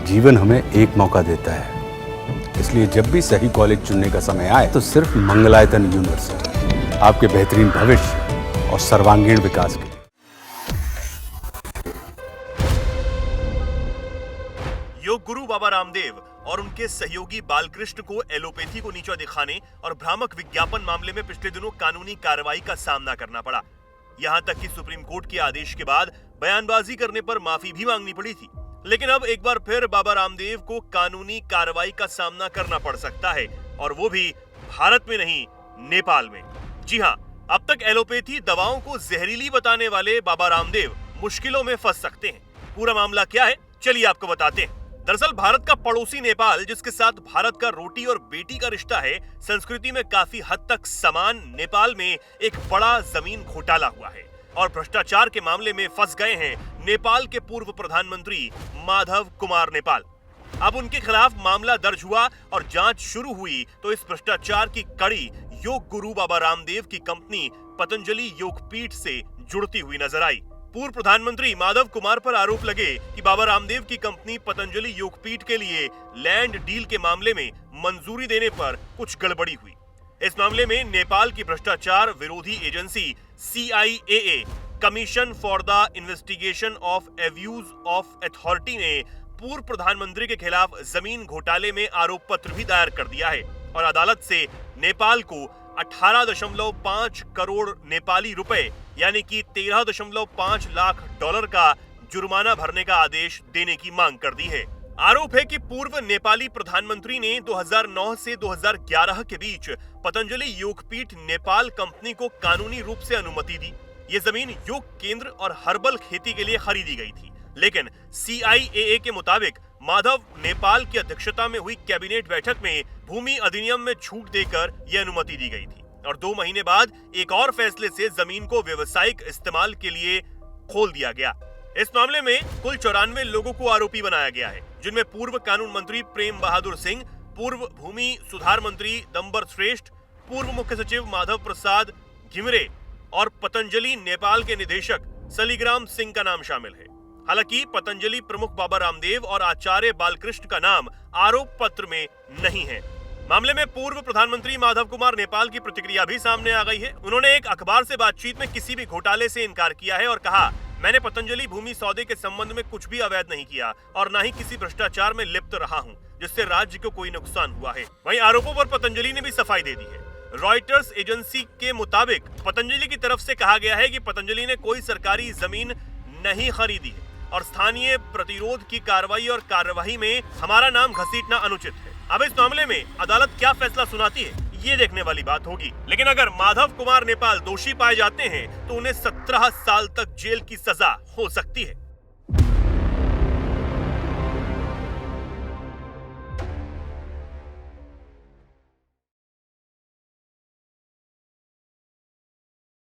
जीवन हमें एक मौका देता है, इसलिए जब भी सही कॉलेज चुनने का समय आए तो सिर्फ मंगलायतन यूनिवर्सिटी आपके बेहतरीन भविष्य और सर्वांगीण विकास के लिए। योग गुरु बाबा रामदेव और उनके सहयोगी बालकृष्ण को एलोपैथी को नीचा दिखाने और भ्रामक विज्ञापन मामले में पिछले दिनों कानूनी कार्रवाई का सामना करना पड़ा। यहां तक कि सुप्रीम कोर्ट के आदेश के बाद बयानबाजी करने पर माफी भी मांगनी पड़ी थी। लेकिन अब एक बार फिर बाबा रामदेव को कानूनी कार्रवाई का सामना करना पड़ सकता है, और वो भी भारत में नहीं, नेपाल में। जी हां, अब तक एलोपैथी दवाओं को जहरीली बताने वाले बाबा रामदेव मुश्किलों में फंस सकते हैं। पूरा मामला क्या है, चलिए आपको बताते हैं। दरअसल भारत का पड़ोसी नेपाल, जिसके साथ भारत का रोटी और बेटी का रिश्ता है, संस्कृति में काफी हद तक समान नेपाल में एक बड़ा जमीन घोटाला हुआ है और भ्रष्टाचार के मामले में फंस गए हैं नेपाल के पूर्व प्रधानमंत्री माधव कुमार नेपाल। अब उनके खिलाफ मामला दर्ज हुआ और जांच शुरू हुई तो इस भ्रष्टाचार की कड़ी योग गुरु बाबा रामदेव की कंपनी पतंजलि योगपीठ से जुड़ती हुई नजर आई। पूर्व प्रधानमंत्री माधव कुमार पर आरोप लगे कि बाबा रामदेव की कंपनी पतंजलि योगपीठ के लिए लैंड डील के मामले में मंजूरी देने पर कुछ गड़बड़ी हुई। इस मामले में नेपाल की भ्रष्टाचार विरोधी agency CIAA, commission for the investigation of abuse of authority ने पूर्व प्रधानमंत्री के खिलाफ जमीन घोटाले में आरोप पत्र भी दायर कर दिया है और अदालत से नेपाल को 18.5 करोड़ नेपाली रुपए यानी कि 13.5 लाख डॉलर का जुर्माना भरने का आदेश देने की मांग कर दी है। आरोप है कि पूर्व नेपाली प्रधानमंत्री ने 2009 से 2011 के बीच पतंजलि योगपीठ नेपाल कंपनी को कानूनी रूप से अनुमति दी। ये जमीन योग केंद्र और हर्बल खेती के लिए खरीदी गई थी, लेकिन CIAA के मुताबिक माधव नेपाल की अध्यक्षता में हुई कैबिनेट बैठक में भूमि अधिनियम में छूट देकर यह अनुमति दी गई थी और 2 महीने बाद एक और फैसले से जमीन को व्यवसायिक इस्तेमाल के लिए खोल दिया गया। इस मामले में कुल 94 लोगों को आरोपी बनाया गया है, जिनमें पूर्व कानून मंत्री प्रेम बहादुर सिंह, पूर्व भूमि सुधार मंत्री दंबर श्रेष्ठ, पूर्व मुख्य सचिव माधव प्रसाद घिमरे और पतंजलि नेपाल के निदेशक सलीग्राम सिंह का नाम शामिल है। हालांकि पतंजलि प्रमुख बाबा रामदेव और आचार्य बालकृष्ण का नाम आरोप पत्र में नहीं है। मामले में पूर्व प्रधानमंत्री माधव कुमार नेपाल की प्रतिक्रिया भी सामने आ गई है। उन्होंने एक अखबार से बातचीत में किसी भी घोटाले से इनकार किया है और कहा, मैंने पतंजलि भूमि सौदे के संबंध में कुछ भी अवैध नहीं किया और न ही किसी भ्रष्टाचार में लिप्त रहा हूं, जिससे राज्य को कोई नुकसान हुआ है। वहीं आरोपों पर पतंजलि ने भी सफाई दे दी है। रॉयटर्स एजेंसी के मुताबिक पतंजलि की तरफ से कहा गया है कि पतंजलि ने कोई सरकारी जमीन नहीं खरीदी है और स्थानीय प्रतिरोध की कार्रवाई और कार्यवाही में हमारा नाम घसीटना अनुचित है। अब इस मामले में अदालत क्या फैसला सुनाती है, ये देखने वाली बात होगी। लेकिन अगर माधव कुमार नेपाल दोषी पाए जाते हैं तो उन्हें 17 साल तक जेल की सजा हो सकती है।